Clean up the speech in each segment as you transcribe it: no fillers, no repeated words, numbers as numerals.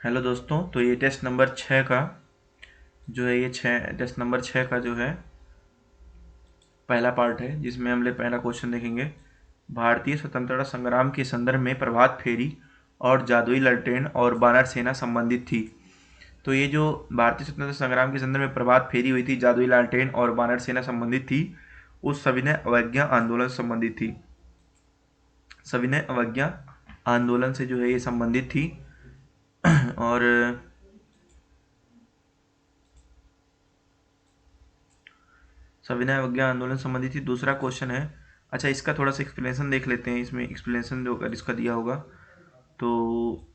Hello दोस्तों, तो ये टेस्ट नंबर 6 का जो है, ये टेस्ट नंबर 6 का जो है पहला पार्ट है, जिसमें हम लोग पहला क्वेश्चन देखेंगे। भारतीय स्वतंत्रता संग्राम के संदर्भ में प्रभात फेरी और जादुई ललटेन और बानर सेना संबंधित थी। तो ये जो भारतीय स्वतंत्रता संग्राम के संदर्भ में प्रभात फेरी हुई थी, जादुई लालटेन और बानर सेना संबंधित थी, उस सविनय अवज्ञा आंदोलन से संबंधित थी। सविनय अवज्ञा आंदोलन से जो है ये संबंधित थी। और सविनय अवज्ञा आंदोलन संबंधित ही दूसरा क्वेश्चन है। अच्छा, इसका थोड़ा सा एक्सप्लेनेशन देख लेते हैं। इसमें एक्सप्लेनेशन जो अगर इसका दिया होगा तो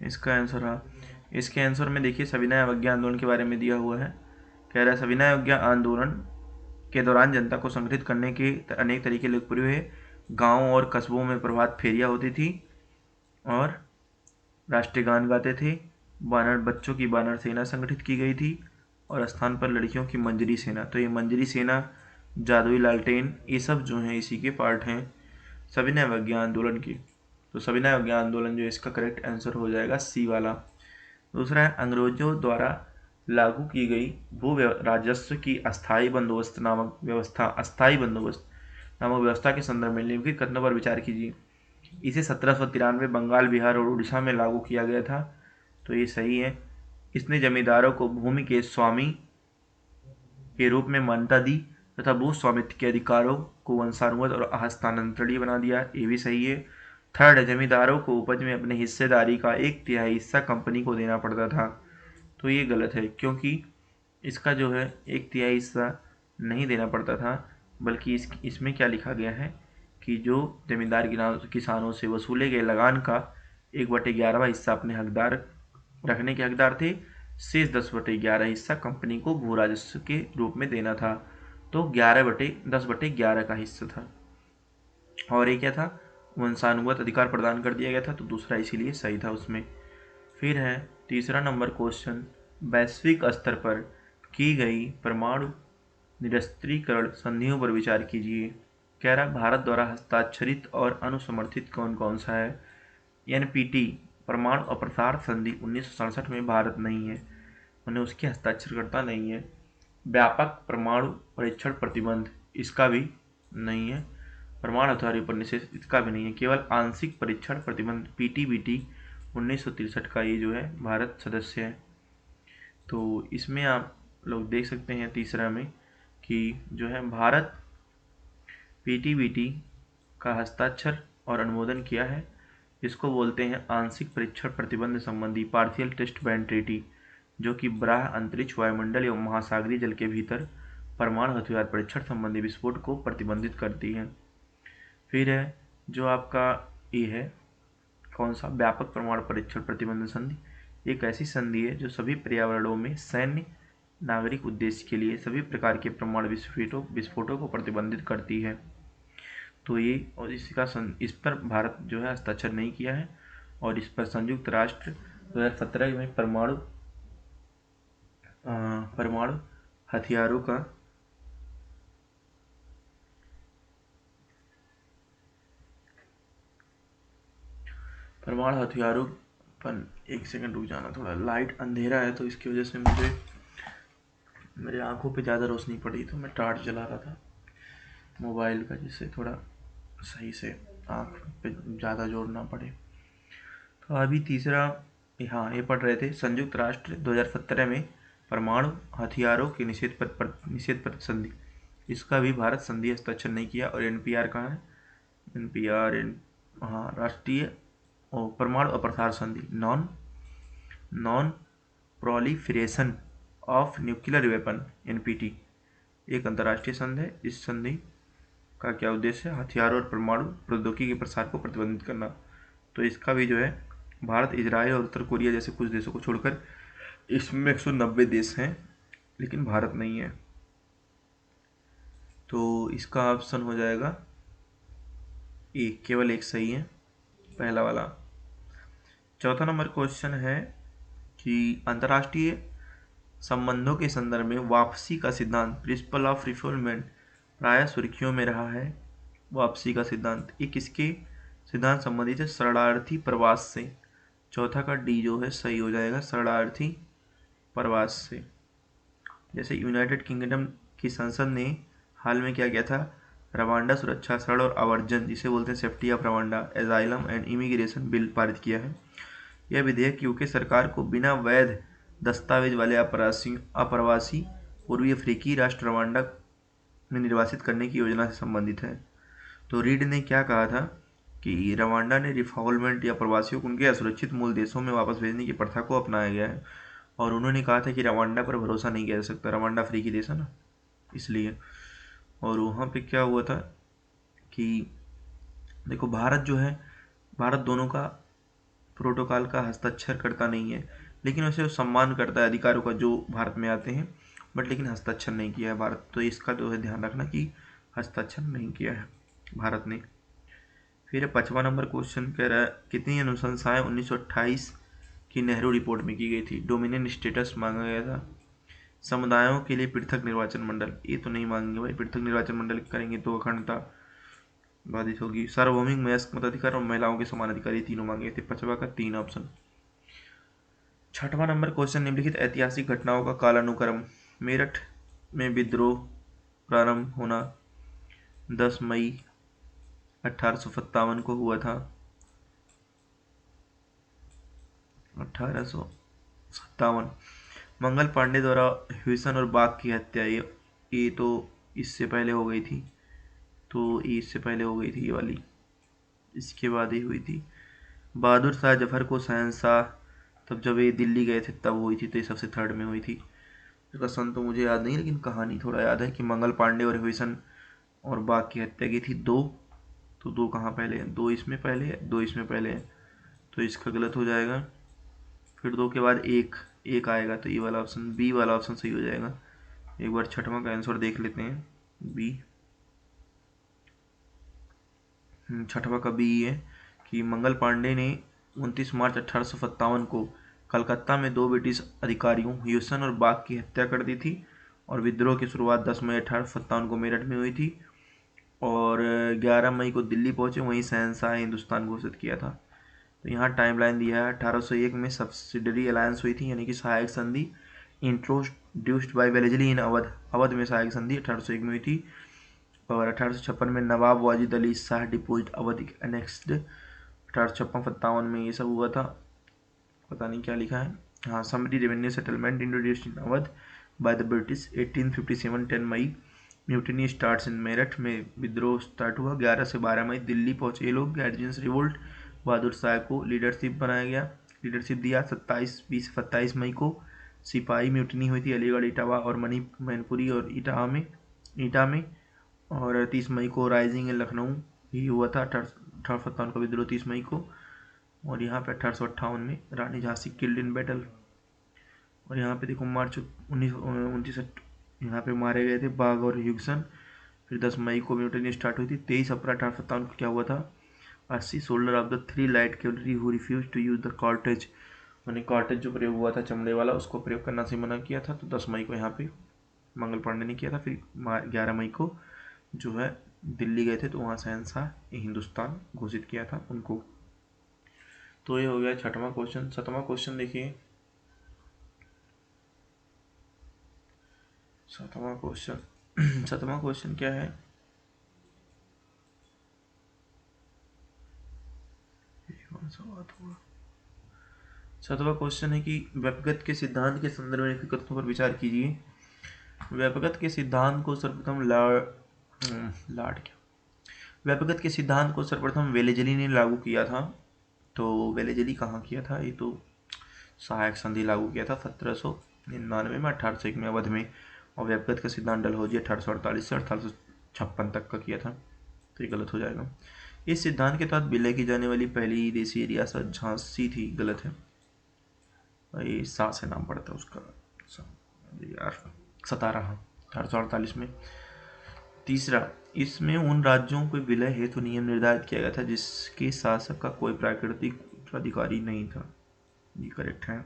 इसका आंसर रहा। इसके आंसर में देखिए, सविनय अवज्ञा आंदोलन के बारे में दिया हुआ है। कह रहा है सविनय अवज्ञा आंदोलन के दौरान जनता को संगठित करने के अनेक तरीके लोकप्रिय हुए। गाँव और कस्बों में प्रभात फेरियाँ होती थी और राष्ट्रीय गान गाते थे। बानर बच्चों की बानर सेना संगठित की गई थी और स्थान पर लड़कियों की मंजरी सेना। तो ये मंजरी सेना, जादुई लालटेन, ये सब जो हैं इसी के पार्ट हैं सविनय अवज्ञा आंदोलन की। तो सविनय अवज्ञा आंदोलन जो है इसका करेक्ट आंसर हो जाएगा सी वाला। दूसरा है अंग्रेजों द्वारा लागू की गई भू राजस्व की अस्थायी बंदोबस्त नामक व्यवस्था के संदर्भ में निम्नलिखित कथनों पर विचार कीजिए। इसे 1793 बंगाल, बिहार और उड़ीसा में लागू किया गया था। तो ये सही है। इसने जमींदारों को भूमि के स्वामी के रूप में मान्यता दी तथा भू स्वामित्व के अधिकारों को वंशानुगत और हस्तांतरणीय बना दिया। ये भी सही है। थर्ड है, जमींदारों को उपज में अपनी हिस्सेदारी का 1/3 हिस्सा कंपनी को देना पड़ता था। तो ये गलत है, क्योंकि इसका जो है 1/3 हिस्सा नहीं देना पड़ता था, बल्कि इसमें क्या लिखा गया है कि जो जमींदार किसानों से वसूले गए लगान का 1/11 हिस्सा अपने हकदार रखने के हकदार थे। शेष 10/11 हिस्सा कंपनी को भू राजस्व के रूप में देना था। तो 10/11 का हिस्सा था। और ये क्या था, वंशानुगत अधिकार प्रदान कर दिया गया था। तो दूसरा इसीलिए सही था उसमें। फिर है तीसरा नंबर क्वेश्चन, वैश्विक स्तर पर की गई परमाणु निरस्त्रीकरण संधियों पर विचार कीजिए। कह रहा भारत द्वारा हस्ताक्षरित और अनुसमर्थित कौन कौन सा है। एनपीटी परमाणु अप्रसार संधि 1967 में भारत नहीं है, उन्हें उसके हस्ताक्षरकर्ता नहीं है। व्यापक परमाणु परीक्षण प्रतिबंध, इसका भी नहीं है। परमाणु हथियारों पर निषेध, इसका भी नहीं है। केवल आंशिक परीक्षण प्रतिबंध पीटीबीटी 1963 का ये जो है भारत सदस्य है। तो इसमें आप लोग देख सकते हैं तीसरा में कि जो है भारत पीटीबीटी का हस्ताक्षर और अनुमोदन किया है। इसको बोलते हैं आंशिक परीक्षण प्रतिबंध संबंधी पार्शियल टेस्ट बैन ट्रीटी, जो कि बाह्य अंतरिक्ष, वायुमंडल एवं महासागरीय जल के भीतर परमाणु हथियार परीक्षण संबंधी विस्फोट को प्रतिबंधित करती है। फिर है जो आपका ये है कौन सा, व्यापक परमाणु परीक्षण प्रतिबंध संधि। एक ऐसी संधि है जो सभी पर्यावरणों में सैन्य, नागरिक उद्देश्य के लिए सभी प्रकार के परमाणु विस्फोटों को प्रतिबंधित करती है। तो ये और इस पर भारत जो है हस्ताक्षर नहीं किया है। और इस पर संयुक्त राष्ट्र 2017 में परमाणु हथियारों का पर एक सेकंड रुक जाना, थोड़ा लाइट अंधेरा है तो इसकी वजह से मेरे आंखों पे ज़्यादा रोशनी पड़ी, तो मैं टार्च जला रहा था मोबाइल का, जिससे थोड़ा सही से आँख पे ज़्यादा जोर ना पड़े। तो अभी तीसरा, हाँ ये पढ़ रहे थे, संयुक्त राष्ट्र 2017 में परमाणु हथियारों के निषेध पर संधि, इसका भी भारत संधि हस्ताक्षर नहीं किया। और एनपीआर कहाँ है, एनपीआर हाँ राष्ट्रीय परमाणु अप्रसार संधि, non proliferation of nuclear weapon, NPT, एक अंतर्राष्ट्रीय संधि है। इस संधि का क्या उद्देश्य है, हथियारों और परमाणु प्रौद्योगिकी के प्रसार को प्रतिबंधित करना। तो इसका भी जो है भारत, इजराइल और उत्तर कोरिया जैसे कुछ देशों को छोड़कर इसमें 190 देश हैं, लेकिन भारत नहीं है। तो इसका ऑप्शन हो जाएगा एक, केवल एक सही है, पहला वाला। चौथा नंबर क्वेश्चन है कि अंतर्राष्ट्रीय संबंधों के संदर्भ में वापसी का सिद्धांत, प्रिंसिपल ऑफ रिफॉर्मेंट, प्रायः सुर्खियों में रहा है। वापसी का सिद्धांत, ये किसके सिद्धांत संबंधित है? शरणार्थी प्रवास से। चौथा का डी जो है सही हो जाएगा, शरणार्थी प्रवास से। जैसे यूनाइटेड किंगडम की संसद ने हाल में क्या किया था? रवांडा सुरक्षा सड़ और आवर्जन, जिसे बोलते हैं safety of Rwanda, asylum and immigration bill पारित किया है। यह विधेयक यूके सरकार को बिना वैध दस्तावेज वाले अप्रवासी पूर्वी अफ्रीकी राष्ट्र रवांडा में निर्वासित करने की योजना से संबंधित है। तो रीड ने क्या कहा था कि रवांडा ने रिफॉल्वमेंट या प्रवासियों को उनके असुरक्षित मूल देशों में वापस भेजने की प्रथा को अपनाया गया है, और उन्होंने कहा था कि रवांडा पर भरोसा नहीं किया जा सकता, रवांडा अफ्रीकी देश है ना, इसलिए। और वहाँ पे क्या हुआ था कि देखो भारत जो है, भारत दोनों का प्रोटोकॉल का हस्ताक्षर करता नहीं है, लेकिन वैसे वो सम्मान करता है अधिकारों का जो भारत में आते हैं, बट लेकिन हस्ताक्षर नहीं किया है भारत। तो इसका जो है ध्यान रखना कि हस्ताक्षर नहीं किया है भारत ने। फिर 5वां नंबर क्वेश्चन कह रहा है कितनी अनुशंसाएं 1928 की नेहरू रिपोर्ट में की गई थी? डोमिनियन स्टेटस मांगा गया था। समुदायों के लिए पृथक निर्वाचन मंडल, ये तो नहीं मांगेंगे भाई, पृथक निर्वाचन मंडल करेंगे तो अखंडता बाधित होगी। सार्वभौमिक वयस्क मताधिकार और महिलाओं के समान अधिकार, ये तीनों मांगे थे। 5वां का 3 ऑप्शन। 6वां नंबर क्वेश्चन, निम्नलिखित ऐतिहासिक घटनाओं का कालानुक्रम। मेरठ में विद्रोह प्रारंभ होना 10 मई 1857 को हुआ था। 1857। मंगल पांडे द्वारा ह्यूसन और बाग की हत्या, ये तो इससे पहले हो गई थी, तो इससे पहले हो गई थी ये वाली, इसके बाद ही हुई थी। बहादुर शाह जफर को शहंशाह, तब जब ये दिल्ली गए थे तब हुई थी, तो ये सबसे थर्ड में हुई थी। इसका सन तो मुझे याद नहीं, लेकिन कहानी थोड़ा याद है कि मंगल पांडे और ह्यूसन और बाग की हत्या की थी। दो, तो दो कहाँ पहले है? दो इसमें पहले है, दो इसमें पहले है, तो इसका गलत हो जाएगा। फिर दो के बाद एक, एक आएगा, तो ये वाला ऑप्शन, बी वाला ऑप्शन सही हो जाएगा। एक बार 6वां का आंसर देख लेते हैं, बी। 6वां का बी है कि मंगल पांडे ने 29 मार्च 1857 को कलकत्ता में दो ब्रिटिश अधिकारियों ह्यूसन और बाग की हत्या कर दी थी, और विद्रोह की शुरुआत 10 मई 1857 को मेरठ में हुई थी, और 11 मई को दिल्ली पहुंचे, वहीं शहंशाह हिंदुस्तान घोषित किया था। तो यहाँ टाइमलाइन दिया है। 1801 में सब्सिडरी अलायंस हुई थी, यानी कि सहायक संधि, इंट्रोड्यूस्ड बाय वेलेस्ली इन अवध, अवध में सहायक संधि 1801 में हुई थी। और 1856 में नवाब वाजिद अली शाह डिपोजिट अवध एनेक्स्ड, 1856-57 में ये सब हुआ था। पता नहीं क्या लिखा है, हाँ, summary revenue settlement introduced in Awadh by the British 1857, 10 May mutiny starts in Meerut में विद्रोह स्टार्ट हुआ। 11 से 12 मई दिल्ली पहुंचे ये लोग, गार्जियंस रिवोल्ट, बहादुर शाह को लीडरशिप बनाया गया, लीडरशिप दिया। 27 मई को सिपाही म्यूटिनी हुई थी अलीगढ़, इटावा और मैनपुरी और ईटा में। और 30 मई को राइजिंग इन लखनऊ ही हुआ था, 1857 का विद्रोह 30 मई को। और यहाँ पे 1858 में रानी झांसी किल्ड इन बैटल। और यहाँ पे देखो मार्च 1929 यहाँ पे मारे गए थे बाग और ह्यूसन। फिर 10 मई को म्यूटिनी स्टार्ट हुई थी। 23 अप्रैल 1857 को क्या हुआ था? अस्सी soldier of the 3 light cavalry who refuse to use the cartridge, मैंने कॉर्टेज जो प्रयोग हुआ था चमड़े वाला, उसको प्रयोग करना से मना किया था। तो 10 मई को यहाँ पे मंगल पांडे ने किया था। फिर 11 मई को जो है दिल्ली गए थे, तो वहाँ शहंशाह हिंदुस्तान घोषित किया था उनको। तो ये हो गया 6वां क्वेश्चन। 7वां क्वेश्चन देखिए, 7वां क्वेश्चन 7वां क्वेश्चन क्या है? सातवां क्वेश्चन है कि व्यक्तिगत के सिद्धांत के संदर्भ में निम्नलिखित कथनों पर विचार कीजिए। व्यक्तिगत के सिद्धांत को सर्वप्रथम व्यक्तिगत के सिद्धांत को सर्वप्रथम वेलेजली ने लागू किया था। तो वेलेजली कहाँ किया था? ये तो सहायक संधि लागू किया था 1799 में, 1801 में अवध में। और व्यक्तिगत का सिद्धांत डलहौजी 1848 से 1856 तक का किया था, तो ये गलत हो जाएगा। इस सिद्धांत के तहत विलय की जाने वाली पहली देशी रियासत झांसी थी, गलत है। ये सा से नाम पड़ता है उसका, यार, सतारा, 1848 में। तीसरा, इसमें उन राज्यों को विलय हेतु नियम निर्धारित किया गया था जिसके शासक का कोई प्राकृतिक उत्तराधिकारी नहीं था, ये करेक्ट है।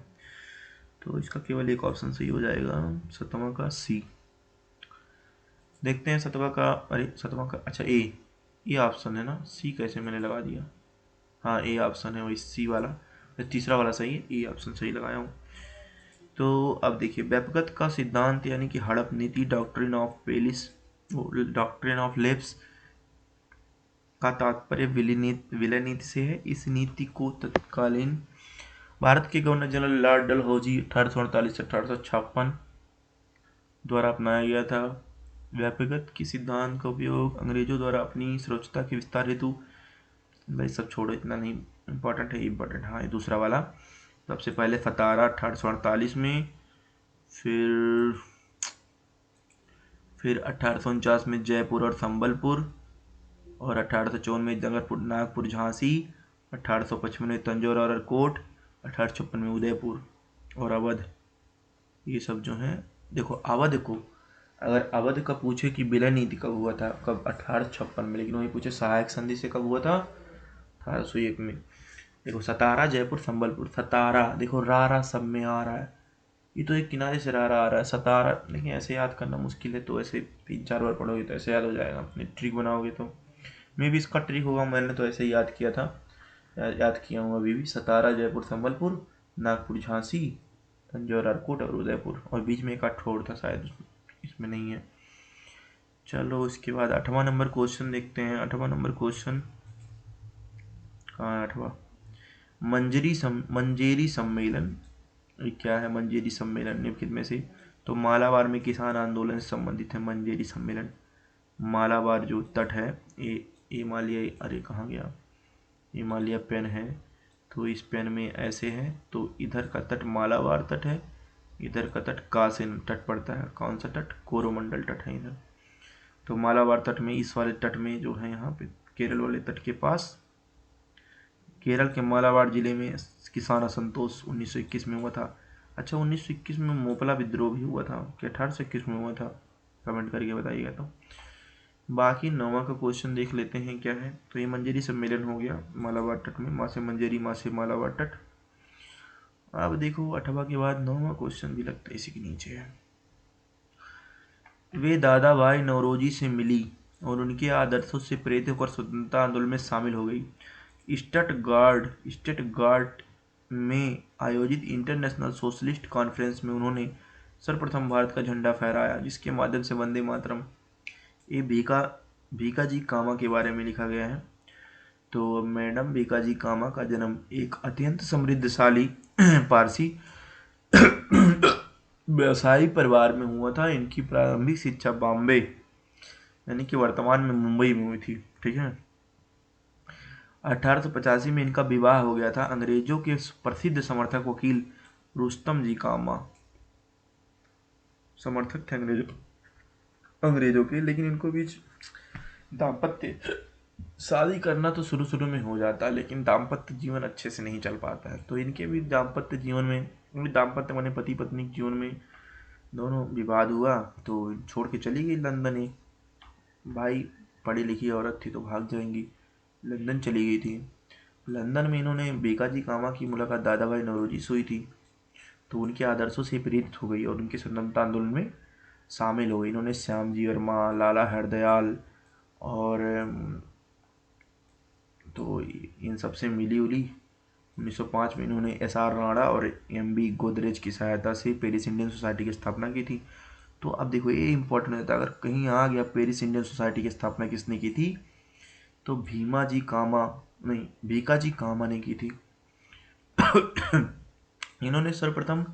तो इसका केवल एक ऑप्शन सही हो जाएगा, 7वां का सी। देखते हैं 7वां का, अच्छा ये ऑप्शन है ना, सी कैसे मैंने लगा दिया। हाँ ए ऑप्शन है, वही सी वाला, तीसरा वाला सही है, ए ऑप्शन सही लगाया हूँ। तो अब देखिए, व्यपगत का सिद्धांत यानी कि हड़प नीति, डॉक्ट्रिन ऑफ पेलिस, डॉक्ट्रिन ऑफ लेप्स का तात्पर्य विलय नीति से है। इस नीति को तत्कालीन भारत के गवर्नर जनरल लॉर्ड डलहौजी 1848 से 1856 द्वारा अपनाया गया था। व्यपगत की सिद्धांत का उपयोग अंग्रेजों द्वारा अपनी सुरक्षता के विस्तार हेतु, भाई सब छोड़ो, इतना नहीं इम्पोर्टेंट है, इम्पोर्टेंट हाँ ये दूसरा वाला। सबसे पहले फतारा 1848 में, फिर 1849 में जयपुर और संबलपुर, और 1854 में जंगलपुर, नागपुर, झांसी, 1855 में तंजौर और अरकोट, 1856 में उदयपुर और अवध। ये सब जो हैं, देखो अवध को, अगर अवध का पूछे कि विलय नीति कब हुआ था, कब, 1856 में, लेकिन वही पूछे सहायक संधि से कब हुआ था, 1801 में। देखो सतारा, जयपुर, संबलपुर, सतारा, देखो रा सब में आ रहा है, ये तो एक किनारे से रा आ रहा है सतारा, लेकिन ऐसे याद करना मुश्किल है, तो ऐसे 3-4 बार पढ़ोगे तो ऐसे याद हो जाएगा, अपनी ट्रिक बनाओगे तो। मे भी इसका ट्रिक होगा, मैंने तो ऐसे ही याद किया था, याद किया हूँ अभी भी। सतारा, जयपुर, संबलपुर, नागपुर, झांसी, तंजौर, अरकोट और उदयपुर, और बीच में एक आध छोड़ था शायद, इसमें नहीं है। चलो इसके बाद 8वां नंबर क्वेश्चन देखते हैं। 8वां नंबर क्वेश्चन कहाँ है 8वां, मंजेरी सम्मेलन। ये क्या है मंजेरी सम्मेलन, निम्नलिखित में से? तो मालाबार में किसान आंदोलन से संबंधित है मंजेरी सम्मेलन। मालाबार जो तट है, ये हिमालय, अरे कहाँ गया, हिमालय पेन है, तो इस पेन में ऐसे है, तो इधर का तट मालाबार तट है, इधर का तट कासिन तट पड़ता है। कौन सा तट? कोरोमंडल तट है इधर। तो मालाबार तट में, इस वाले तट में जो है यहाँ पे केरल वाले तट के पास, केरल के मालाबार जिले में किसान असंतोष 1921 में हुआ था। अच्छा 1921 में मोपला विद्रोह भी हुआ था कि 1821 में हुआ था, कमेंट करके बताइएगा। तो बाकी 9वां का क्वेश्चन देख लेते हैं क्या है। तो ये मंजेरी सम्मेलन हो गया मालाबार तट में, माँ से मंजेरी, माँ से मालाबार तट। अब देखो 8वां के बाद 9वां क्वेश्चन भी लगता है इसी के नीचे है। वे दादा भाई नौरोजी से मिली और उनके आदर्शों से प्रेरित होकर स्वतंत्रता आंदोलन में शामिल हो गई। स्टटगार्ट में आयोजित इंटरनेशनल सोशलिस्ट कॉन्फ्रेंस में उन्होंने सर्वप्रथम भारत का झंडा फहराया, जिसके माध्यम से वंदे मातरम। ये भीका जी कामा के बारे में लिखा गया है। तो मैडम भीका जी कामा का जन्म एक अत्यंत समृद्धशाली पारसी व्यवसायी परिवार में हुआ था। इनकी प्रारंभिक शिक्षा बॉम्बे यानी कि वर्तमान में मुंबई में हुई थी, ठीक है। 1885 में इनका विवाह हो गया था अंग्रेजों के प्रसिद्ध समर्थक वकील रुस्तम जी कामा, समर्थक थे अंग्रेजों के। लेकिन इनको बीच दाम्पत्य, शादी करना तो शुरू शुरू में हो जाता है, लेकिन दाम्पत्य जीवन अच्छे से नहीं चल पाता है। तो इनके भी दाम्पत्य जीवन में, दाम्पत्य माने पति पत्नी के जीवन में दोनों विवाद हुआ, तो छोड़ के चली गई लंदन। ही भाई पढ़ी लिखी औरत थी तो भाग जाएंगी, लंदन चली गई थी। लंदन में इन्होंने बीकाजी कामा की मुलाकात दादा भाई नौरोजी से हुई थी, तो उनके आदर्शों से प्रेरित हो गई और उनके स्वतंत्रता आंदोलन में शामिल हो गई। इन्होंने श्याम जी वर्मा, लाला हरदयाल और तो इन सबसे मिली उली। 1905 में इन्होंने एस.आर. राणा और एम.बी. गोदरेज की सहायता से पेरिस इंडियन सोसाइटी की स्थापना की थी। तो अब देखो ये इंपॉर्टेंट होता है, अगर कहीं आ गया पेरिस इंडियन सोसाइटी की स्थापना किसने की थी, तो भीमा जी कामा नहीं, भीका जी कामा ने की थी। इन्होंने सर्वप्रथम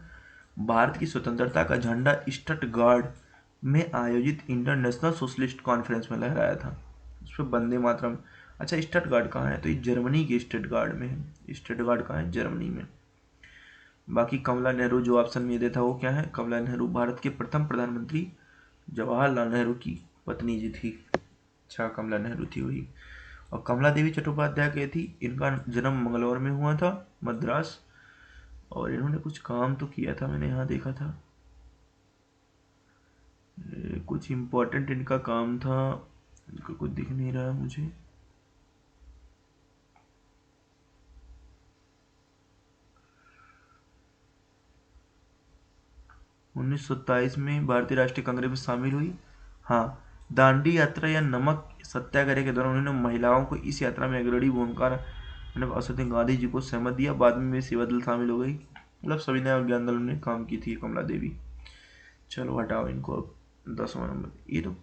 भारत की स्वतंत्रता का झंडा स्टटगार्ड में आयोजित इंटरनेशनल सोशलिस्ट कॉन्फ्रेंस में लहराया था। उस पर वंदे मातरम। अच्छा स्टटगार्ड कहाँ है, तो ये जर्मनी के स्टटगार्ड में है। स्टटगार्ड कहाँ है, जर्मनी में। बाकी कमला नेहरू जो ऑप्शन में देता वो क्या है, कमला नेहरू भारत के प्रथम प्रधानमंत्री जवाहरलाल नेहरू की पत्नी जी थी। अच्छा कमला नेहरू थी वही। और कमला देवी चट्टोपाध्याय क्या थी, इनका जन्म मंगलौर में हुआ था, मद्रास। और इन्होंने कुछ काम तो किया था, मैंने यहाँ देखा था कुछ इम्पोर्टेंट इनका काम था, इनका कुछ दिख नहीं रहा है मुझे। उन्नीस सौ 27 में भारतीय राष्ट्रीय कांग्रेस में शामिल हुई। हाँ दांडी यात्रा या नमक सत्याग्रह के दौरान उन्होंने महिलाओं को इस यात्रा में अग्रणी भूमिका असद गांधी जी को सहमत दिया। बाद में सेवा दल शामिल हो गई। मतलब सविनय अवज्ञा आंदोलन में काम की थी कमला देवी। चलो हटाओ इनको। अब 10वां नंबर, ये तो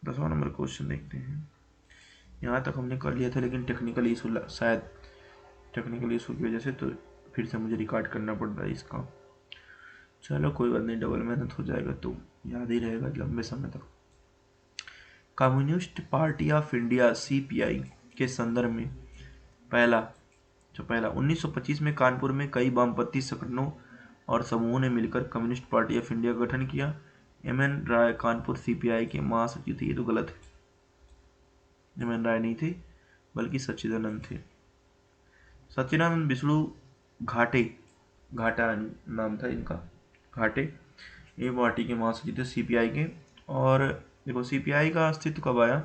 10वां नंबर क्वेश्चन देखते हैं। यहाँ तक हमने कर लिया था, लेकिन टेक्निकल इशू, शायद टेक्निकल इशू की वजह से तो फिर से मुझे रिकॉर्ड करना पड़ रहा है इसका। चलो कोई बात नहीं, डबल मेहनत हो जाएगा तो याद ही रहेगा लंबे समय तक। Communist party of India CPI के संदर्भ में पहला 1925 में कानपुर में कई वामपंथी संगठनों और समूहों ने मिलकर कम्युनिस्ट पार्टी ऑफ इंडिया का गठन किया। एम.एन. राय कानपुर सीपीआई के महासचिव थे। ये तो गलत है, एम.एन. राय नहीं थे बल्कि सच्चिदानंद थे। सच्चिदानंद विष्णु घाटा नाम था इनका, घाटे, ये पार्टी के महासचिव थे सीपीआई के। और देखो सीपीआई का अस्तित्व कब आया?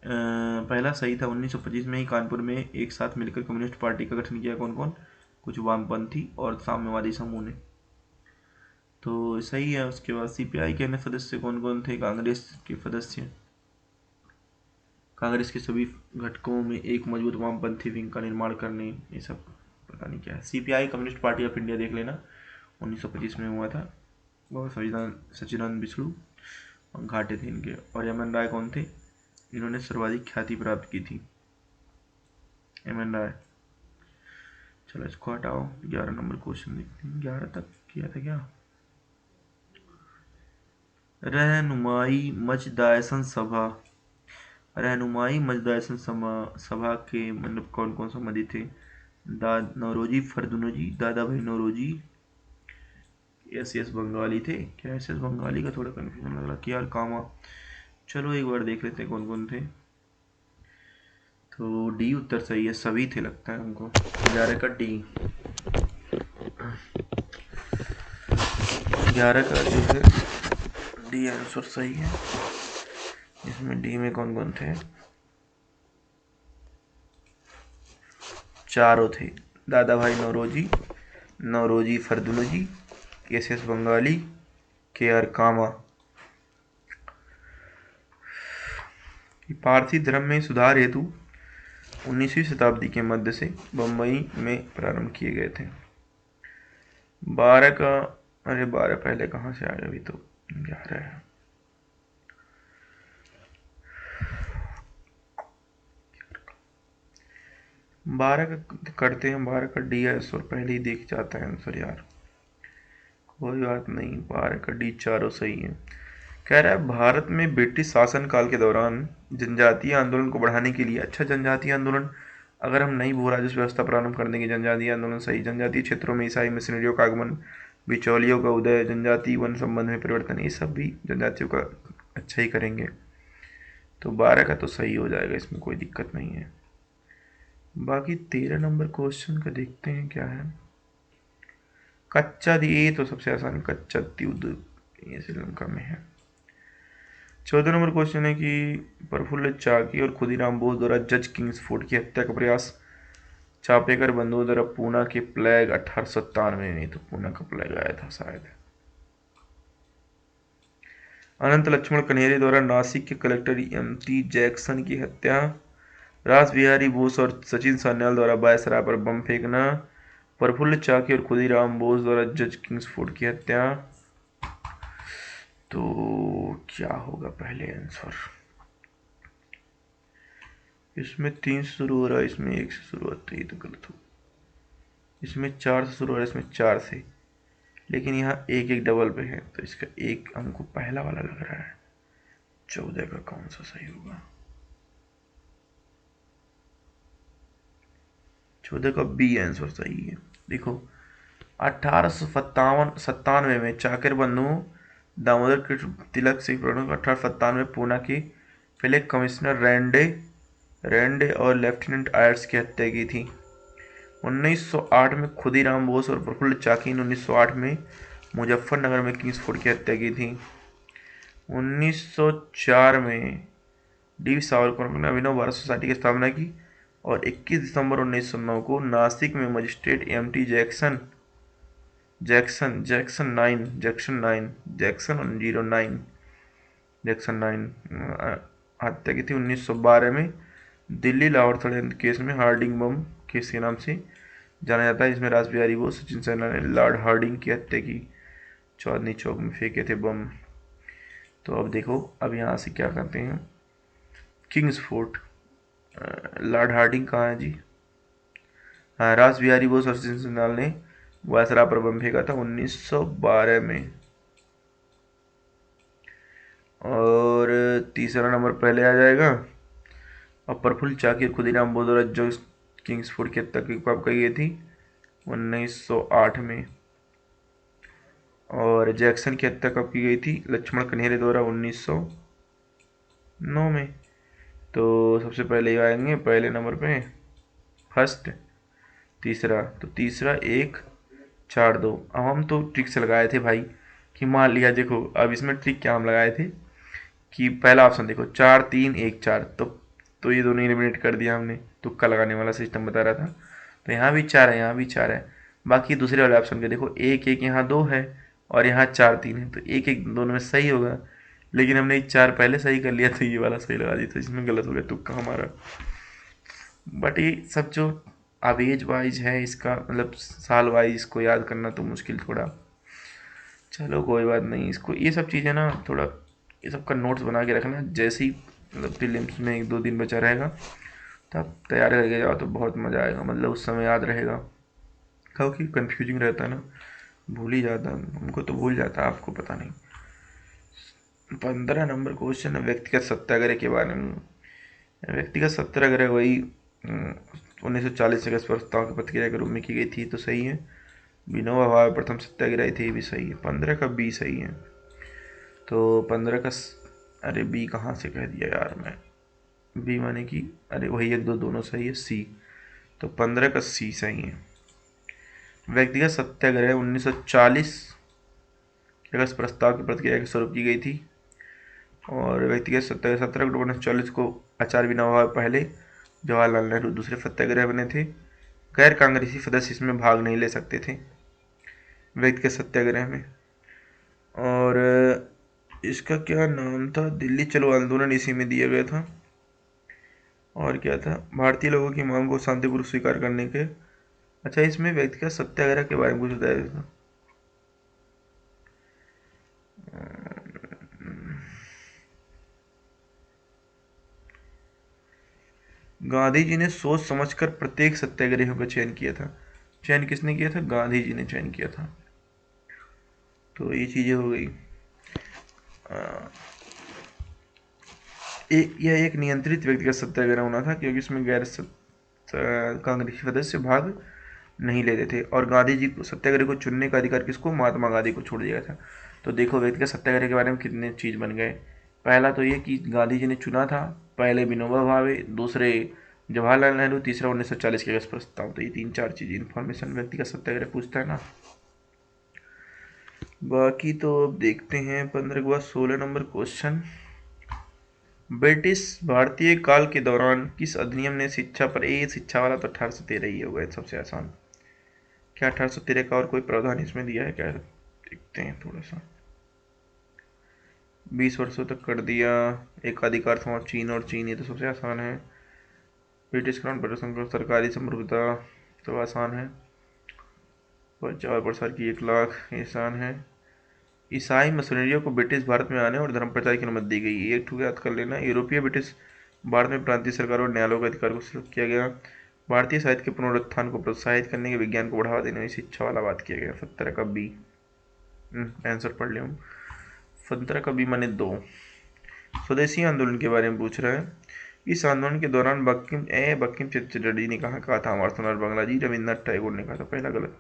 पहला सही था 1925 में ही कानपुर में एक साथ मिलकर कम्युनिस्ट पार्टी का गठन किया। कौन कौन? कुछ वामपंथी और साम्यवादी समूह ने, तो सही है। उसके बाद सीपीआई के अन्य सदस्य कौन कौन थे? कांग्रेस के सदस्य, कांग्रेस के सभी घटकों में एक मजबूत वामपंथी विंग का निर्माण करने, ये सब पता नहीं क्या है। CPI communist party of India देख लेना, 1925 में हुआ था। वो सच्चिदानंद विष्णु घाटे थे इनके। और एम.एन. राय कौन थे? इन्होंने सर्वाधिक ख्याति प्राप्त की थी, एम.एन. राय। चलो इसको हटाओ। 11 नंबर क्वेश्चन देखते हैं। 11 तक किया था क्या? रहनुमाई मजदायसन सभा, रहनुमाई मजदायसन सभा के मतलब कौन कौन सम्मिलित थे? नौरोजी फरदुनोजी, दादा भाई नौरोजी, एस बंगाली थे क्या? एस बंगाली का थोड़ा कन्फ्यूजन लग रहा कि यार कामा। चलो एक बार देख लेते हैं कौन कौन थे। तो डी उत्तर सही है, सभी थे लगता है हमको। 11 का डी, 11 का जो है डी आंसर सही है। इसमें डी में कौन कौन थे? चारों थे, दादा भाई नौरोजी, नौरोजी फरदुनोजी, एस बंगाली, के.आर. कामा। पारसी धर्म में सुधार हेतु 19वीं शताब्दी के मध्य से बम्बई में प्रारंभ किए गए थे। 12 का, अरे 12 पहले कहाँ से आया? अभी तो 11 है। बारह का करते हैं, 12 का डी आंसर पहले ही देख जाता है आंसर यार, कोई बात नहीं। 12 का डी चारों सही है। कह रहा है भारत में ब्रिटिश शासनकाल के दौरान जनजातीय आंदोलन को बढ़ाने के लिए, अच्छा जनजातीय आंदोलन, अगर हम नई भू राजस्व व्यवस्था प्रारंभ कर देंगे, जनजातीय आंदोलन सही। जनजातीय क्षेत्रों में ईसाई मिशनरियों का आगमन, बिचौलियों का उदय, जनजातीय वन संबंध में परिवर्तन, ये सब भी जनजातियों का अच्छा ही करेंगे। तो 12 का तो सही हो जाएगा, इसमें कोई दिक्कत नहीं है। बाकी 13 नंबर क्वेश्चन का देखते हैं क्या है। कच्चा, ये तो सबसे आसान, कच्चा द्यूत, ये श्रीलंका में है। 14 नंबर क्वेश्चन है कि प्रफुल्ल चाकी और खुदीराम बोस द्वारा जज किंग्सफोर्ड की हत्या का प्रयास चापेकर बंधुओं द्वारा पूना के प्लेग 1897 में, तो पूना का प्लेग आया था शायद। अनंत लक्ष्मण कनेरे द्वारा नासिक के कलेक्टर एम.टी. जैक्सन की हत्या। रास बिहारी बोस और सचिन सान्याल द्वारा वायसराय पर बम फेंकना। प्रफुल्ल चाकी और खुदीराम बोस द्वारा जज किंग्सफोर्ड की हत्या। तो क्या होगा पहले आंसर? इसमें 3 से शुरू हो रहा है, इसमें 1 से शुरू होता है, ये तो गलत हो। इसमें 4 से शुरू हो रहा है, इसमें 4 से, लेकिन यहाँ एक एक डबल पे है, तो इसका एक हमको पहला वाला लग रहा है। 14 का कौन सा सही होगा? 14 का बी आंसर सही है। देखो 1897 में चाकर बंधु दामोदर कृष्ण तिलक से 1897 में पूना की फिलिप कमिश्नर रेंडे और लेफ्टिनेंट आयर्स की हत्या की थी। 1908 में खुदीराम बोस और प्रफुल्ल चाकी ने 1908 में मुजफ्फरनगर में किंग्सफोर्ड की हत्या की थी। 1904 में डी सावरकर ने अभिनव भारत सोसाइटी की स्थापना की और 21 दिसंबर 1909 को नासिक में मजिस्ट्रेट एम.टी. जैक्सन 09 जैक्सन 9 हत्या की थी 1912 में दिल्ली लाहौर षड्यंत्र केस में हार्डिंग बम केस के नाम से जाना जाता है, जिसमें रास बिहारी बोस सचिन सेना ने लॉर्ड हार्डिंग की हत्या की, चांदनी चौक में फेंके थे बम। तो अब देखो, अब यहाँ से क्या करते हैं, किंग्स फोर्ट, लॉर्ड हार्डिंग कहाँ है जी, हाँ, रास बिहारी बोस और सचिन सेना ने वायसरा पर बम फेंका था 1912 में। और तीसरा नंबर पहले आ जाएगा, और प्रफुल्ल चाकी खुदीराम बोदौलत जो किंग्सफोर्ड की हत्या कब कही गई थी 1908 में। और जैक्सन की हत्या कब की गई थी लक्ष्मण कन्हेरे द्वारा 1909 में। तो सबसे पहले ये आएंगे पहले नंबर पे फर्स्ट, तीसरा, तो तीसरा 1 4 2। अब हम तो ट्रिक से लगाए थे भाई कि मान लिया, देखो अब इसमें ट्रिक क्या हम लगाए थे कि पहला ऑप्शन देखो 4 3 1 4, तो ये दोनों एलिमिनेट कर दिया हमने, तुक्का लगाने वाला सिस्टम बता रहा था। तो यहाँ भी 4 है, यहाँ भी 4 है, बाकी दूसरे वाले ऑप्शन के देखो 1 1 यहाँ 2 है और यहाँ 4 3 है, तो 1 1 दोनों में सही होगा, लेकिन हमने 4 पहले सही कर लिया तो ये वाला सही लगा दिया, तो इसमें गलत हो गया तुक्का हमारा। बट ये सब जो अब एज वाइज है इसका, मतलब साल वाइज इसको याद करना तो मुश्किल थोड़ा, चलो कोई बात नहीं, इसको ये सब चीज़ें ना थोड़ा ये सब का नोट्स बना के रखना, जैसे ही मतलब प्रीलिम्स में 1 2 दिन बचा रहेगा तब तैयार करके जाओ तो बहुत मज़ा आएगा, मतलब उस समय याद रहेगा, क्योंकि कंफ्यूजिंग रहता है ना, भूल ही जाता है, हमको तो भूल जाता है, आपको पता नहीं। 15 नंबर क्वेश्चन है व्यक्तिगत सत्याग्रह के बारे में। व्यक्तिगत सत्याग्रह वही 1940 से अगस्त प्रस्ताव की प्रतिक्रिया के रूप में की गई थी, तो सही है। विनोबा भावे प्रथम सत्याग्रही थे, ये भी सही है। 15 का बी सही है। तो 15 का अरे बी कहाँ से कह दिया यार मैं, बी माने कि अरे वही 1 2 दोनों सही है, सी, तो 15 का सी सही है। व्यक्तिगत सत्याग्रह 1940 के अगस्त प्रस्ताव की प्रतिक्रिया के स्वरूप की गई थी, और व्यक्तिगत सत्याग्रह 17 अक्टूबर 1940 को आचार्य विनोबा भावे पहले, जवाहरलाल नेहरू दूसरे सत्याग्रह बने थे। गैर कांग्रेसी सदस्य इसमें भाग नहीं ले सकते थे व्यक्तिगत सत्याग्रह में। और इसका क्या नाम था, दिल्ली चलो आंदोलन इसी में दिया गया था। और क्या था, भारतीय लोगों की मांग को शांतिपूर्वक स्वीकार करने के, अच्छा इसमें व्यक्तिगत सत्याग्रह के बारे में कुछ बताया था। गांधी जी ने सोच समझकर प्रत्येक सत्याग्रहियों का चयन किया था। चयन किसने किया था, गांधी जी ने चयन किया था। तो ये चीजें हो गई। यह एक नियंत्रित व्यक्तिगत सत्याग्रह होना था, क्योंकि इसमें गैर कांग्रेसी सदस्य भाग नहीं लेते थे, और गांधी जी को सत्याग्रह को चुनने का अधिकार किसको, महात्मा गांधी को छोड़ दिया था। तो देखो व्यक्तिगत सत्याग्रह के बारे में कितने चीज बन गए। पहला तो ये कि गांधी जी ने चुना था, पहले विनोबा भावे, दूसरे जवाहरलाल नेहरू, तीसरा 1940 के अगस्त प्रस्ताव। तो ये 3 4 चीज इन्फॉर्मेशन व्यक्तिगत सत्याग्रह पूछता है ना। बाकी तो अब देखते हैं 15 के बाद 16 नंबर क्वेश्चन। ब्रिटिश भारतीय काल के दौरान किस अधिनियम ने शिक्षा पर, ये शिक्षा वाला तो 1813 ही होगा सबसे आसान। क्या 1813 का और कोई प्रावधान इसमें दिया है क्या, देखते हैं थोड़ा सा। 20 वर्षों तक कर दिया। एकाधिकार समाप्त चीन और चीन, ये तो सबसे आसान है। ब्रिटिश क्राउन प्रदर्शन सरकारी संप्रभुता तो आसान है। प्रचार प्रसार की 1 लाख, ये आसान है। ईसाई मिशनरियों को ब्रिटिश भारत में आने और धर्म प्रचार की अनुमति दी गई, ये ठूक याद कर लेना। यूरोपीय ब्रिटिश भारत में प्रांतीय सरकारों और न्यायालयों के अधिकार को सुरक्षित किया गया। भारतीय साहित्य के पुनरुत्थान को प्रोत्साहित करने के, विज्ञान को बढ़ावा देने में शिक्षा वाला बात किया गया। 17 का बी आंसर पढ़ ले हम। 17 का बी माने 2। स्वदेशी आंदोलन के बारे में पूछ रहा है। इस आंदोलन के दौरान बंकिम चंद्र चटर्जी ने कहा था, अमरनाथ और बांग्ला जी, रविन्द्रनाथ टैगोर ने कहा था। पहला गलत।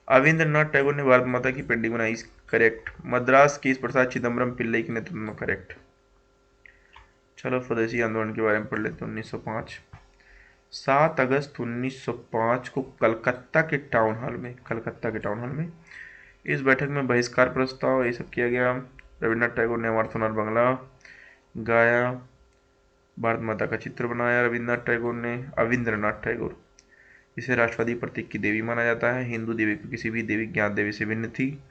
अविंद्रनाथ टैगोर ने भारत माता की पेंटिंग बनाई, करेक्ट। मद्रास केस प्रसाद चिदम्बरम पिल्लई के नेतृत्व में, करेक्ट। चलो स्वदेशी आंदोलन के बारे में पढ़ लेते हैं। 1905 7 अगस्त 1905 को कलकत्ता के टाउन हॉल में इस बैठक में बहिष्कार प्रस्ताव ये सब किया गया। रविन्द्रनाथ टैगोर ने अमरनाथ और बांग्ला गाया, भारत माता का चित्र बनाया अविंद्रनाथ टैगोर, इसे राष्ट्रवादी प्रतीक की देवी माना जाता है। हिंदू देवी को किसी भी देवी ज्ञात देवी से भिन्न थी।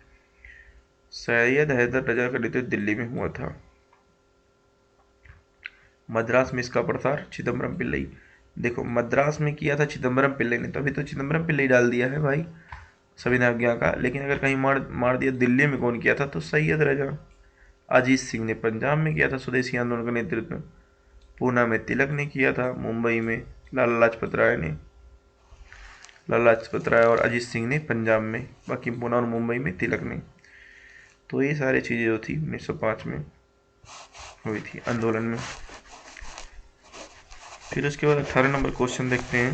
सैयद हैदर रजा का नेतृत्व दिल्ली में हुआ था। मद्रास में इसका प्रसार चिदम्बरम पिल्लई। देखो मद्रास में किया था चिदम्बरम पिल्लई ने, तभी तो चिदम्बरम पिल्लई डाल दिया है भाई संविधान ज्ञा का। लेकिन अगर कहीं मार मार दिया दिल्ली में कौन किया था, तो सैयद रजा। अजीत सिंह ने पंजाब में किया था स्वदेशी आंदोलन का नेतृत्व। पूना में तिलक ने किया था। मुंबई में लाला लाजपत राय ने, लाला लाजपत राय और अजीत सिंह ने पंजाब में, बाकी पूना और मुंबई में तिलक ने। तो ये सारी चीज़ें जो थी 1905 में हुई थी आंदोलन में। फिर उसके बाद 18 नंबर क्वेश्चन देखते हैं।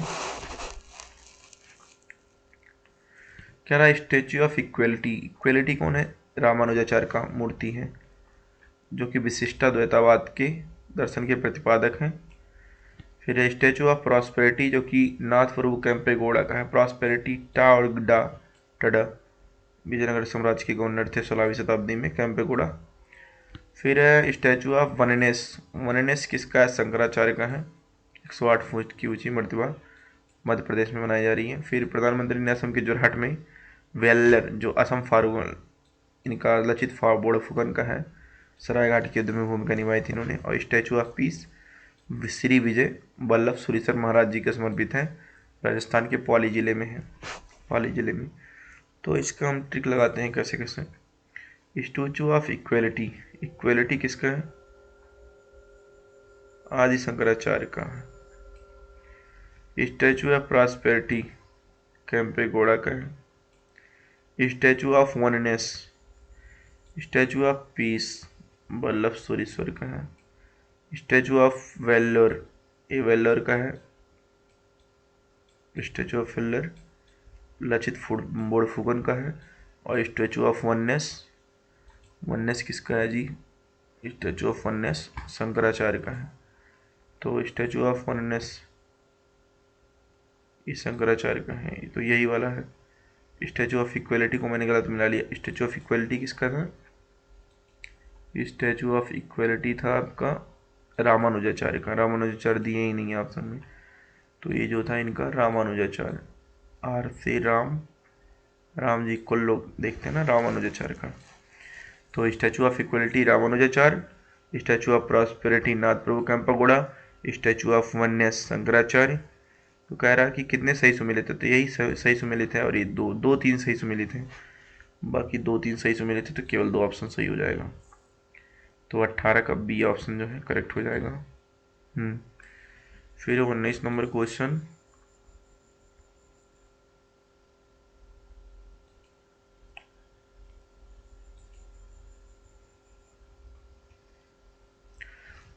कह रहा है स्टेच्यू ऑफ इक्वेलिटी, इक्वेलिटी कौन है, रामानुजाचार्य का मूर्ति है, जो कि विशिष्टाद्वैतवाद के दर्शन के प्रतिपादक हैं। फिर है स्टेचू ऑफ प्रॉस्पेरिटी, जो कि नाथ प्रभु कैंपेगौड़ा का है। प्रॉस्पेरिटी टा और डा टडा विजयनगर साम्राज्य के गवर्नर थे 16वीं शताब्दी में, कैंपेगौड़ा। फिर है स्टैचू ऑफ वननेस, वननेस किसका है, शंकराचार्य का है। 108 फुट की ऊंची प्रतिमा मध्य प्रदेश में बनाई जा रही है। फिर प्रधानमंत्री ने असम के जोरहाट में वेल्लर, जो असम फारूक, इनका लचित बोड़फुकन का है, सरायघाट के युद्ध में भूमिका निभाई थी इन्होंने। और statue of peace Shri Vijay Vallabh सुरीसर महाराज जी के समर्पित है, राजस्थान के पाली जिले में है, पाली जिले में। तो इसका हम ट्रिक लगाते हैं कैसे कैसे। स्टैचू ऑफ इक्वेलिटी, इक्वेलिटी किसका है, आदि शंकराचार्य का है। स्टैचू ऑफ प्रॉस्पेरिटी कैंपेगौड़ा का है। Statue of oneness, statue of peace Vallabh Surishwar का है। स्टैचू ऑफ वेल्लोर, ये वेल्लोर का है। स्टैचू ऑफ वेल्लोर लचित बोड़फुकन का है। और स्टैचू ऑफ वननेस, वननेस किसका है जी, स्टैचू ऑफ वननेस शंकराचार्य का है। तो स्टैचू ऑफ वननेस ये शंकराचार्य का है, तो यही वाला है। स्टैचू ऑफ इक्वेलिटी को मैंने गलत मिला लिया। स्टैचू ऑफ इक्वेलिटी किसका था, स्टैचू ऑफ इक्वेलिटी था आपका रामानुजाचार्य का। रामानुजाचार्य दिए ही नहीं है ऑप्शन में, तो ये जो था इनका रामानुजाचार्य, आर से राम, राम जी को लोग देखते हैं ना, रामानुजाचार्य का। तो statue of equality Ramanujacharya, statue of prosperity Nath Prabhu Kempegowda, statue of oneness Shankaracharya. तो कह रहा है कि कितने सही सुमेलित थे, तो यही सही सुमेलित है, और ये दो तीन सही सुमेलित हैं, बाकी 2-3 सही सुमेलित थे, तो केवल 2 ऑप्शन सही हो जाएगा। तो 18 का बी ऑप्शन जो है करेक्ट हो जाएगा। फिर 19 नंबर क्वेश्चन।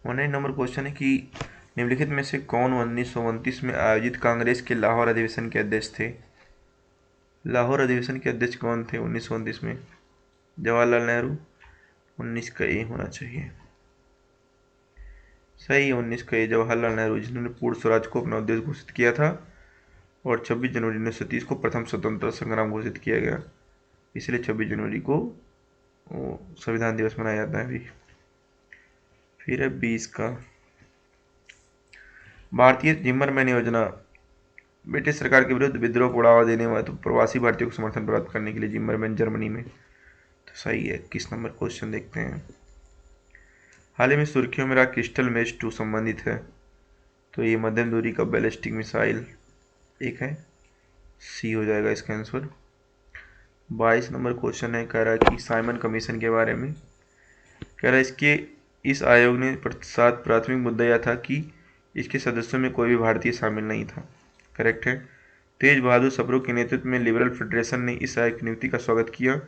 नंबर क्वेश्चन है कि निम्नलिखित में से कौन 1929 में आयोजित कांग्रेस के लाहौर अधिवेशन के अध्यक्ष थे। लाहौर अधिवेशन के अध्यक्ष कौन थे 1929 में, जवाहरलाल नेहरू। 19 का ए होना चाहिए, सही है 19 का ए जवाहरलाल नेहरू, जिन्होंने पूर्ण स्वराज को अपना उद्देश्य घोषित किया था। और 26 जनवरी 1930 को प्रथम स्वतंत्रता संग्राम घोषित किया गया, इसलिए 26 जनवरी को संविधान दिवस मनाया जाता है अभी। फिर है 20 का, भारतीय जिम्मरमैन योजना, ब्रिटिश सरकार के विरुद्ध विद्रोह को बढ़ावा देने वाले तो प्रवासी भारतीयों को समर्थन प्राप्त करने के लिए जिम्मरमैन जर्मनी में। तो सही है। 21 नंबर क्वेश्चन देखते हैं। हाल ही में सुर्खियों में रहा क्रिस्टल मैच 2 संबंधित है, तो ये मध्यम दूरी का बैलिस्टिक मिसाइल एक है, सी हो जाएगा इसका आंसर। 22 नंबर क्वेश्चन है, कह रहा है कि साइमन कमीशन के बारे में। कह रहा है इस आयोग ने साथ प्राथमिक मुद्दा यह था कि इसके सदस्यों में कोई भी भारतीय शामिल नहीं था, करेक्ट है। तेज बहादुर सप्रू के नेतृत्व में लिबरल फेडरेशन ने इस आयोग की नियुक्ति का स्वागत किया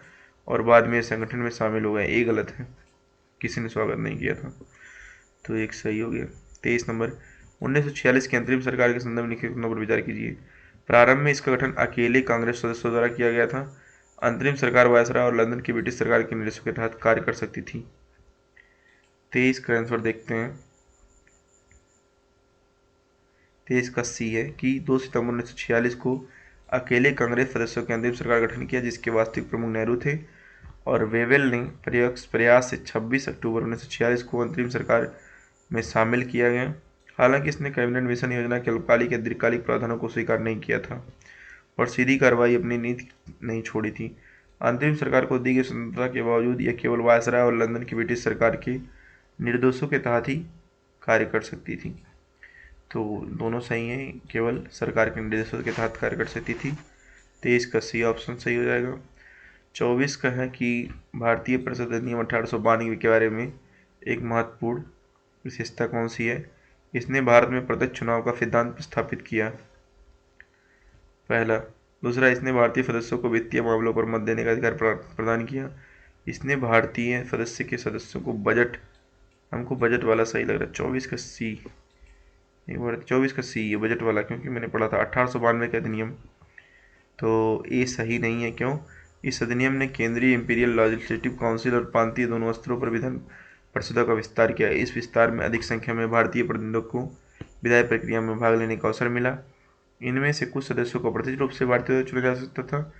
और बाद में संगठन में शामिल हो गए, ये गलत है, किसी ने स्वागत नहीं किया था, तो एक सही हो गया। 23 नंबर, 1946 की अंतरिम सरकार के संदर्भ में लिखित पर विचार कीजिए। प्रारंभ में इसका गठन अकेले कांग्रेस सदस्यों द्वारा किया गया था। अंतरिम सरकार वायसराय और लंदन की ब्रिटिश सरकार के निर्देशों के तहत कार्य कर सकती थी। 23 का आंसर देखते हैं। 23 का सी है कि 2 सितंबर 1946 को अकेले कांग्रेस सदस्यों के अंतिम सरकार गठन किया, जिसके वास्तविक प्रमुख नेहरू थे, और वेवेल ने प्रयास से 26 अक्टूबर 1946 को अंतरिम सरकार में शामिल किया गया। हालांकि इसने कैबिनेट मिशन योजना के अल्पकालिक या दीर्घकालिक प्रावधानों को स्वीकार नहीं किया था और सीधी कार्रवाई अपनी नीति नहीं छोड़ी थी। अंतरिम सरकार को दी गई स्वतंत्रता के बावजूद यह केवल वायसराय और लंदन की ब्रिटिश सरकार के निर्देशों के तहत ही कार्य कर सकती थी। तो दोनों सही हैं, केवल सरकार के निर्देशों के तहत कार्य कर सकती थी। 23 का सी ऑप्शन सही हो जाएगा। 24 का है कि भारतीय परिषद अधिनियम 1892 के बारे में एक महत्वपूर्ण विशेषता कौन सी है? इसने भारत में प्रत्यक्ष चुनाव का सिद्धांत स्थापित किया, पहला। दूसरा, इसने भारतीय सदस्यों को वित्तीय मामलों पर मत देने का अधिकार प्रदान किया। इसने भारतीय सदस्य के सदस्यों को बजट, हमको बजट वाला सही लग रहा है, 24 का सी, एक बार 24 का सी ये बजट वाला, क्योंकि मैंने पढ़ा था 1892 का अधिनियम, तो ये सही नहीं है। क्यों? इस अधिनियम ने केंद्रीय इंपीरियल लेजिस्लेटिव काउंसिल और प्रांतीय दोनों स्तरों पर विधान परिषदों का विस्तार किया। इस विस्तार में अधिक संख्या में भारतीय प्रतिनिधियों को विधायी प्रक्रिया में भाग लेने का अवसर मिला। इनमें से कुछ सदस्यों को प्रत्यक्ष रूप से भारतीय चुना जा सकता था,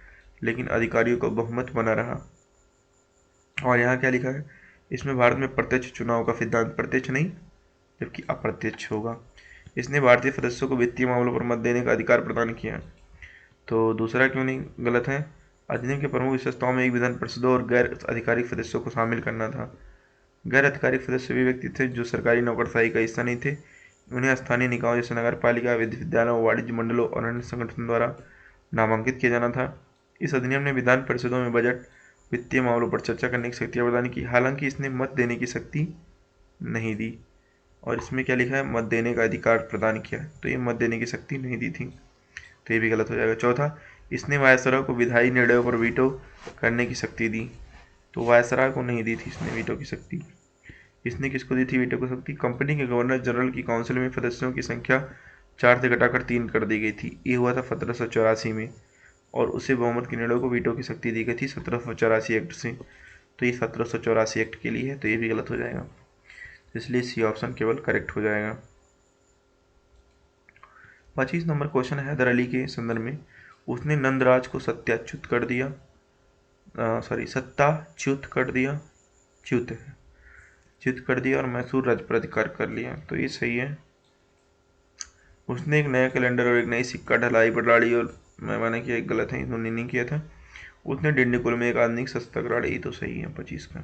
लेकिन अधिकारियों का बहुमत बना रहा। और यहाँ क्या लिखा है? इसमें भारत में प्रत्यक्ष चुनाव का सिद्धांत प्रत्यक्ष नहीं जबकि अप्रत्यक्ष होगा। इसने भारतीय सदस्यों को वित्तीय मामलों पर मत देने का अधिकार प्रदान किया। तो दूसरा क्यों नहीं गलत है? अधिनियम के प्रमुख विशेषताओं में एक विधान परिषदों और गैर आधिकारिक सदस्यों को शामिल करना था। गैर आधिकारिक सदस्य वे व्यक्ति थे जो सरकारी नौकरशाही का हिस्सा नहीं थे। उन्हें स्थानीय निकायों जैसे नगर पालिका, विद्यालयों, वाणिज्य मंडलों और अन्य संगठनों द्वारा नामांकित किया जाना था। इस अधिनियम ने विधान परिषदों में बजट, वित्तीय मामलों पर चर्चा करने की शक्तियाँ प्रदान की, हालांकि इसने मत देने की शक्ति नहीं दी। और इसमें क्या लिखा है? मत देने का अधिकार प्रदान किया, तो ये मत देने की शक्ति नहीं दी थी, तो ये भी गलत हो जाएगा। चौथा, इसने वायसराय को विधायी निर्णयों पर वीटो करने की शक्ति दी, तो वायसराय को नहीं दी थी इसने वीटो की शक्ति। इसने किसको दी थी वीटो की शक्ति? कंपनी के गवर्नर जनरल की काउंसिल में सदस्यों की संख्या 4 से घटाकर 3 कर दी गई थी। ये हुआ था 1784 में, और उसे बहुमत के निर्णयों को वीटो की शक्ति दी गई थी 1784 एक्ट से। तो ये 1784 एक्ट के लिए है, तो ये भी गलत हो जाएगा, इसलिए सी ऑप्शन केवल करेक्ट हो जाएगा। 25 नंबर क्वेश्चन है हैदर अली के संदर्भ में। उसने नंदराज को सत्याच्युत कर दिया, सत्ताच्युत कर दिया, च्युत कर दिया और मैसूर राज्य पर अधिकार कर लिया, तो ये सही है। उसने एक नया कैलेंडर और एक नई सिक्का ढलाई पर डाली, और मैंने किया एक गलत है, इन्होंने नहीं किया था। उसने डिंडीकुल में एक आधुनिक शस्त्रागार डाली, तो सही है 25 का।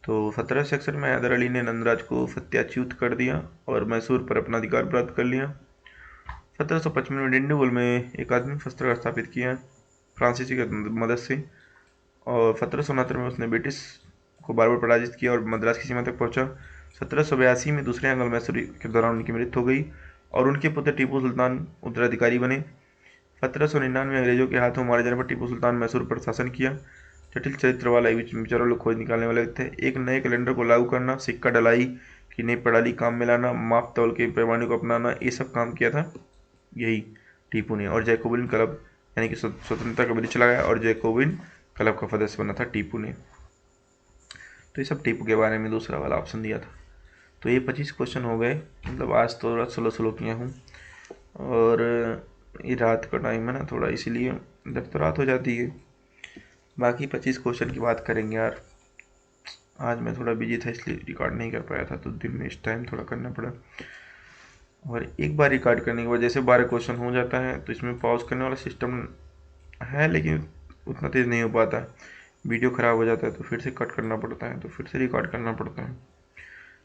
तो 1761 में हैदर अली ने नंदराज को सत्याच्युत कर दिया और मैसूर पर अपना अधिकार प्राप्त कर लिया। 1755 में डिंडीगुल में एक आधुनिक शस्त्रागार स्थापित किया फ्रांसीसी की मदद से, और 1769 में उसने ब्रिटिश को बार बार पराजित किया और मद्रास की सीमा तक पहुंचा। 1782 में दूसरे अंग्ल मैसूर के दौरान उनकी मृत्यु हो गई और उनके पुत्र टीपू सुल्तान उत्तराधिकारी बने। 1799 में अंग्रेजों के हाथों मारे जाने पर टीपू सुल्तान मैसूर पर शासन किया। जटिल चरित्र वाला विचारों लोग खोज निकालने वाले थे। एक नए कैलेंडर को लागू करना, सिक्का ढलाई की नई प्रणाली काम में लाना, माप तौल के पैमाने को अपनाना, ये सब काम किया था यही टीपू ने। और जैकोबिन क्लब यानी कि स्वतंत्रता का बिल चलाया और जैकोबिन क्लब का सदस्य बना था टीपू ने। तो ये सब टीपू के बारे में दूसरा वाला ऑप्शन दिया था। तो ये 25 क्वेश्चन हो गए, मतलब आज थोड़ा स्लो किया हूँ, और ये रात का टाइम है ना थोड़ा, इसीलिए जब तो रात हो जाती है। बाकी 25 क्वेश्चन की बात करेंगे यार। आज मैं थोड़ा बिजी था इसलिए रिकॉर्ड नहीं कर पाया था, तो दिन में इस टाइम थोड़ा करना पड़ा। और एक बार रिकॉर्ड करने के बाद जैसे 12 क्वेश्चन हो जाता है तो इसमें पॉज करने वाला सिस्टम है, लेकिन उतना तेज़ नहीं हो पाता, वीडियो ख़राब हो जाता है तो फिर से कट करना पड़ता है, तो फिर से रिकॉर्ड करना पड़ता है।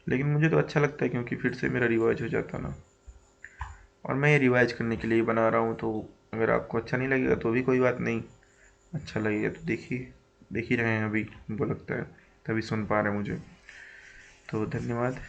लेकिन मुझे तो अच्छा लगता है क्योंकि फिर से मेरा रिवाइज हो जाता है ना, और मैं ये रिवाइज करने के लिए बना रहा हूँ। तो अगर आपको अच्छा नहीं लगेगा तो भी कोई बात नहीं, अच्छा लगेगा तो देख ही रहे हैं अभी, हमको लगता है तभी सुन पा रहे हैं मुझे। तो धन्यवाद।